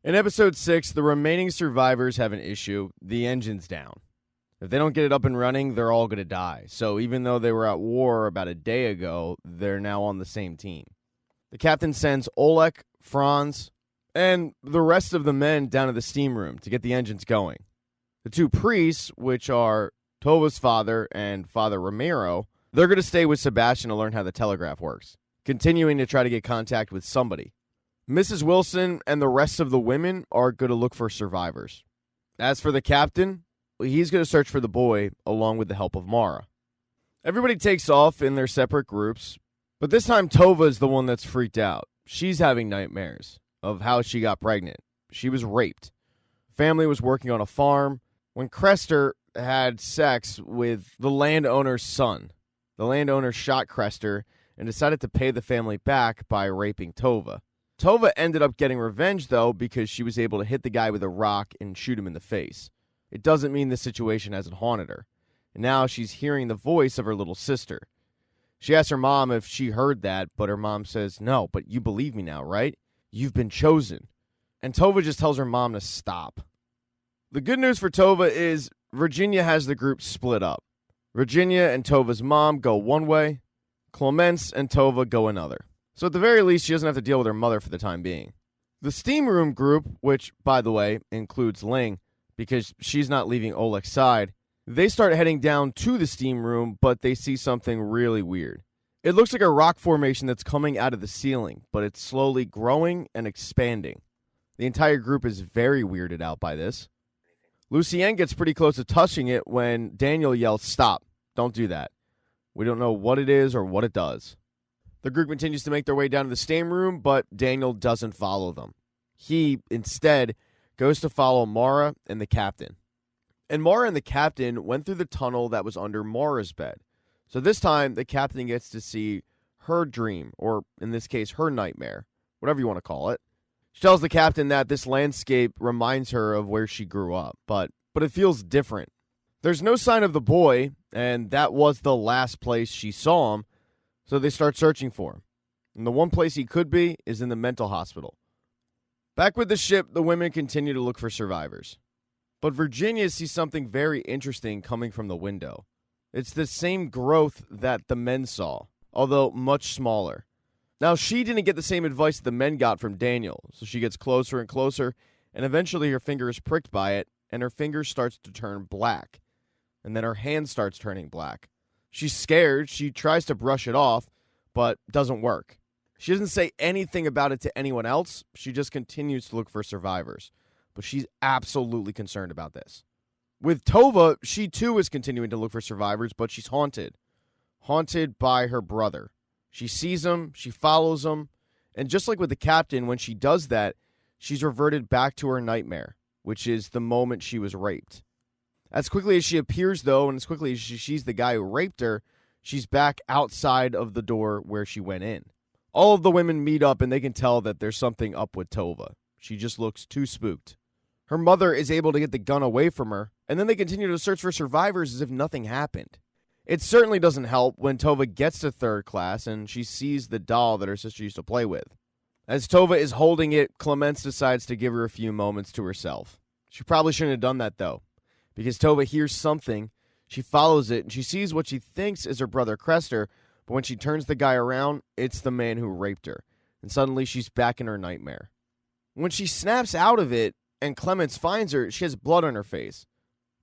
In episode 6, the remaining survivors have an issue. The engine's down. If they don't get it up and running, they're all going to die. So even though they were at war about a day ago, they're now on the same team. The captain sends Oleg, Franz, and the rest of the men down to the steam room to get the engines going. The two priests, which are Tova's father and Father Ramiro, they're going to stay with Sebastian to learn how the telegraph works, continuing to try to get contact with somebody. Mrs. Wilson and the rest of the women are going to look for survivors. As for the captain, he's going to search for the boy along with the help of Mara. Everybody takes off in their separate groups, but this time Tova is the one that's freaked out. She's having nightmares of how she got pregnant. She was raped. Family was working on a farm when Crester had sex with the landowner's son. The landowner shot Crester and decided to pay the family back by raping Tova. Tova ended up getting revenge, though, because she was able to hit the guy with a rock and shoot him in the face. It doesn't mean the situation hasn't haunted her. And now she's hearing the voice of her little sister. She asks her mom if she heard that, but her mom says, "No, but you believe me now, right? You've been chosen." And Tova just tells her mom to stop. The good news for Tova is Virginia has the group split up. Virginia and Tova's mom go one way. Clemence and Tova go another. So at the very least, she doesn't have to deal with her mother for the time being. The steam room group, which, by the way, includes Ling, because she's not leaving Oleg's side, they start heading down to the steam room, but they see something really weird. It looks like a rock formation that's coming out of the ceiling, but it's slowly growing and expanding. The entire group is very weirded out by this. Lucien gets pretty close to touching it when Daniel yells, "Stop, don't do that." We don't know what it is or what it does. The group continues to make their way down to the steam room, but Daniel doesn't follow them. He, instead, goes to follow Mara and the captain. And Mara and the captain went through the tunnel that was under Mara's bed. So this time, the captain gets to see her dream, or in this case, her nightmare, whatever you want to call it. She tells the captain that this landscape reminds her of where she grew up, but it feels different. There's no sign of the boy, and that was the last place she saw him, so they start searching for him. And the one place he could be is in the mental hospital. Back with the ship, the women continue to look for survivors. But Virginia sees something very interesting coming from the window. It's the same growth that the men saw, although much smaller. Now, she didn't get the same advice the men got from Daniel, so she gets closer and closer, and eventually her finger is pricked by it, and her finger starts to turn black. And then her hand starts turning black. She's scared. She tries to brush it off, but doesn't work. She doesn't say anything about it to anyone else. She just continues to look for survivors. But she's absolutely concerned about this. With Tova, she too is continuing to look for survivors, but she's haunted. Haunted by her brother. She sees him, she follows him, and just like with the captain, when she does that, she's reverted back to her nightmare, which is the moment she was raped. As quickly as she appears, though, and as quickly as she sees the guy who raped her, she's back outside of the door where she went in. All of the women meet up, and they can tell that there's something up with Tova. She just looks too spooked. Her mother is able to get the gun away from her, and then they continue to search for survivors as if nothing happened. It certainly doesn't help when Tova gets to third class and she sees the doll that her sister used to play with. As Tova is holding it, Clemence decides to give her a few moments to herself. She probably shouldn't have done that, though, because Tova hears something, she follows it, and she sees what she thinks is her brother Crester, but when she turns the guy around, it's the man who raped her, and suddenly she's back in her nightmare. When she snaps out of it and Clemence finds her, she has blood on her face.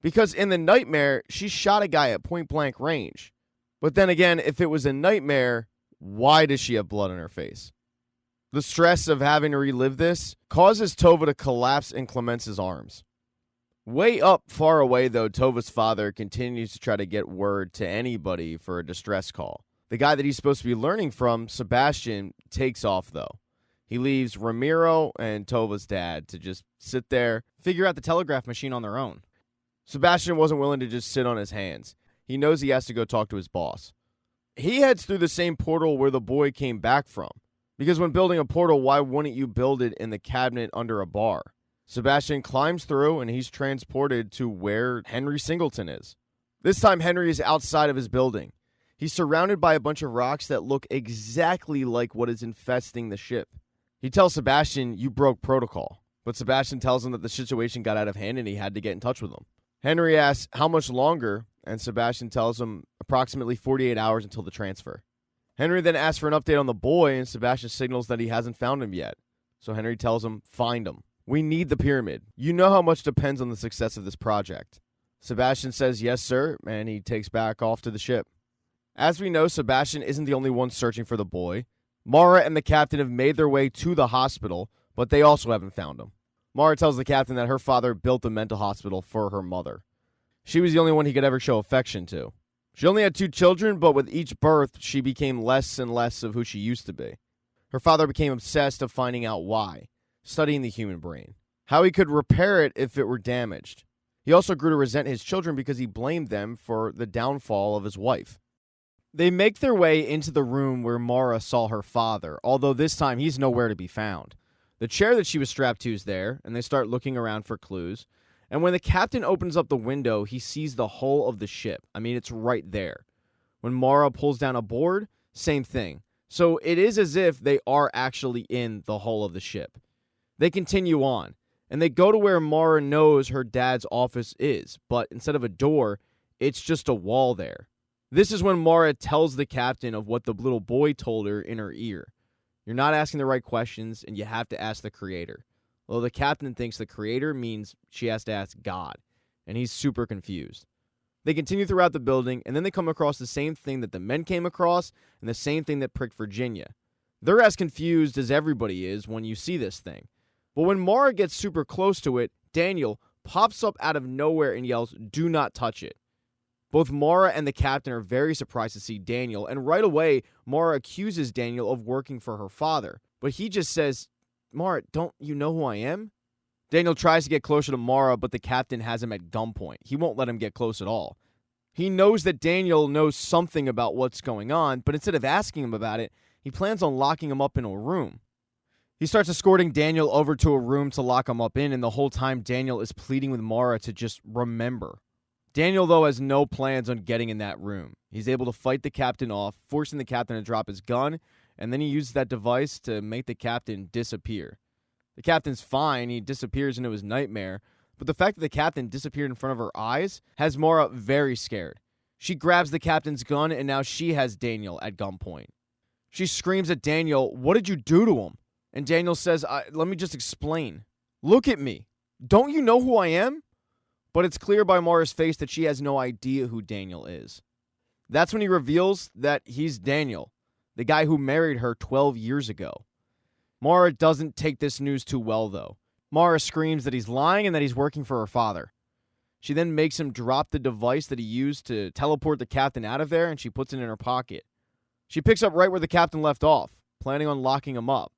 Because in the nightmare, she shot a guy at point-blank range. But then again, if it was a nightmare, why does she have blood on her face? The stress of having to relive this causes Tova to collapse in Clemence's arms. Way up far away, though, Tova's father continues to try to get word to anybody for a distress call. The guy that he's supposed to be learning from, Sebastian, takes off, though. He leaves Ramiro and Tova's dad to just sit there, figure out the telegraph machine on their own. Sebastian wasn't willing to just sit on his hands. He knows he has to go talk to his boss. He heads through the same portal where the boy came back from. Because when building a portal, why wouldn't you build it in the cabinet under a bar? Sebastian climbs through and he's transported to where Henry Singleton is. This time Henry is outside of his building. He's surrounded by a bunch of rocks that look exactly like what is infesting the ship. He tells Sebastian, "You broke protocol." But Sebastian tells him that the situation got out of hand and he had to get in touch with them. Henry asks how much longer, and Sebastian tells him approximately 48 hours until the transfer. Henry then asks for an update on the boy, and Sebastian signals that he hasn't found him yet. So Henry tells him, find him. We need the pyramid. You know how much depends on the success of this project. Sebastian says, yes, sir, and he takes back off to the ship. As we know, Sebastian isn't the only one searching for the boy. Mara and the captain have made their way to the hospital, but they also haven't found him. Mara tells the captain that her father built a mental hospital for her mother. She was the only one he could ever show affection to. She only had 2 children, but with each birth, she became less and less of who she used to be. Her father became obsessed of finding out why, studying the human brain, how he could repair it if it were damaged. He also grew to resent his children because he blamed them for the downfall of his wife. They make their way into the room where Mara saw her father, although this time he's nowhere to be found. The chair that she was strapped to is there, and they start looking around for clues. And when the captain opens up the window, he sees the hull of the ship. I mean, it's right there. When Mara pulls down a board, same thing. So it is as if they are actually in the hull of the ship. They continue on, and they go to where Mara knows her dad's office is, but instead of a door, it's just a wall there. This is when Mara tells the captain of what the little boy told her in her ear. You're not asking the right questions, and you have to ask the creator. Although the captain thinks the creator means she has to ask God, and he's super confused. They continue throughout the building, and then they come across the same thing that the men came across, and the same thing that pricked Virginia. They're as confused as everybody is when you see this thing. But when Mara gets super close to it, Daniel pops up out of nowhere and yells, "Do not touch it." Both Mara and the captain are very surprised to see Daniel, and right away, Mara accuses Daniel of working for her father. But he just says, "Mara, don't you know who I am?" Daniel tries to get closer to Mara, but the captain has him at gunpoint. He won't let him get close at all. He knows that Daniel knows something about what's going on, but instead of asking him about it, he plans on locking him up in a room. He starts escorting Daniel over to a room to lock him up in, and the whole time Daniel is pleading with Mara to just remember. Daniel, though, has no plans on getting in that room. He's able to fight the captain off, forcing the captain to drop his gun, and then he uses that device to make the captain disappear. The captain's fine, he disappears into his nightmare, but the fact that the captain disappeared in front of her eyes has Mara very scared. She grabs the captain's gun, and now she has Daniel at gunpoint. She screams at Daniel, "What did you do to him?" And Daniel says, let me just explain. Look at me. Don't you know who I am? But it's clear by Mara's face that she has no idea who Daniel is. That's when he reveals that he's Daniel, the guy who married her 12 years ago. Mara doesn't take this news too well, though. Mara screams that he's lying and that he's working for her father. She then makes him drop the device that he used to teleport the captain out of there, and she puts it in her pocket. She picks up right where the captain left off, planning on locking him up.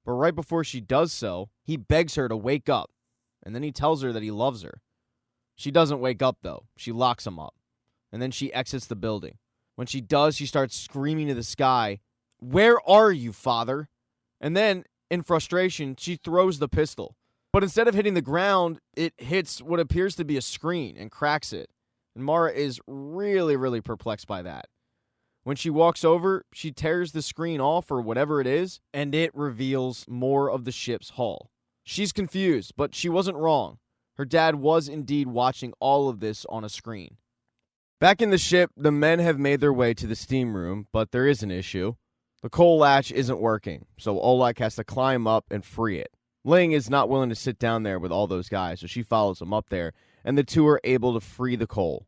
But right before she does so, he begs her to wake up, and then he tells her that he loves her. She doesn't wake up, though. She locks him up, and then she exits the building. When she does, she starts screaming to the sky, "Where are you, father?" And then, in frustration, she throws the pistol. But instead of hitting the ground, it hits what appears to be a screen and cracks it. And Mara is really, really perplexed by that. When she walks over, she tears the screen off or whatever it is, and it reveals more of the ship's hull. She's confused, but she wasn't wrong. Her dad was indeed watching all of this on a screen. Back in the ship, the men have made their way to the steam room, but there is an issue. The coal latch isn't working, so Oleg has to climb up and free it. Ling is not willing to sit down there with all those guys, so she follows him up there, and the two are able to free the coal.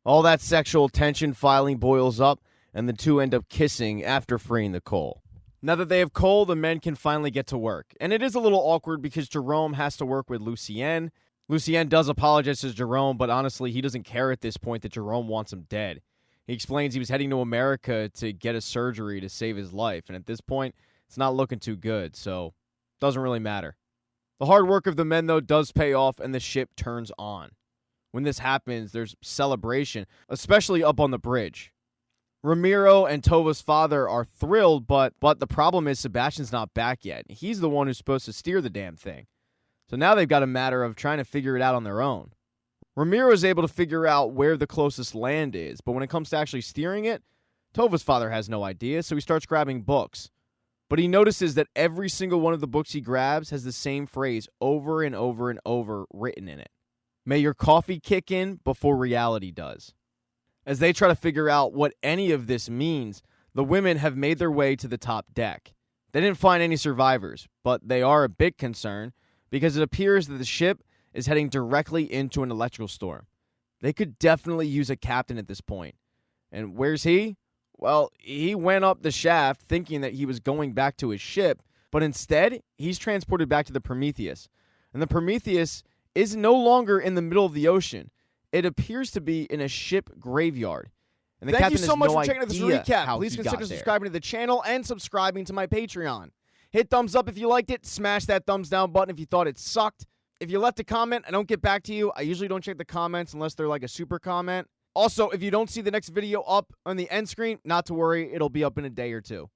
All that sexual tension finally boils up, and the two end up kissing after freeing the coal. Now that they have coal, the men can finally get to work. And it is a little awkward because Jerome has to work with Lucien. Lucien does apologize to Jerome, but honestly, he doesn't care at this point that Jerome wants him dead. He explains he was heading to America to get a surgery to save his life, and at this point, it's not looking too good, so it doesn't really matter. The hard work of the men, though, does pay off, and the ship turns on. When this happens, there's celebration, especially up on the bridge. Ramiro and Tova's father are thrilled, but the problem is Sebastian's not back yet. He's the one who's supposed to steer the damn thing. So now they've got a matter of trying to figure it out on their own. Ramiro is able to figure out where the closest land is, but when it comes to actually steering it, Tova's father has no idea, so he starts grabbing books. But he notices that every single one of the books he grabs has the same phrase over and over and over written in it. May your coffee kick in before reality does. As they try to figure out what any of this means, the women have made their way to the top deck. They didn't find any survivors, but they are a bit concerned because it appears that the ship is heading directly into an electrical storm. They could definitely use a captain at this point. And where's he? Well, he went up the shaft thinking that he was going back to his ship, but instead, he's transported back to the Prometheus. And the Prometheus is no longer in the middle of the ocean. It appears to be in a ship graveyard. And the Thank captain you so has much no for checking out this idea recap. how Please he consider got there. subscribing to the channel and subscribing to my Patreon. Hit thumbs up if you liked it. Smash that thumbs down button if you thought it sucked. If you left a comment, I don't get back to you. I usually don't check the comments unless they're like a super comment. Also, if you don't see the next video up on the end screen, not to worry, it'll be up in a day or two.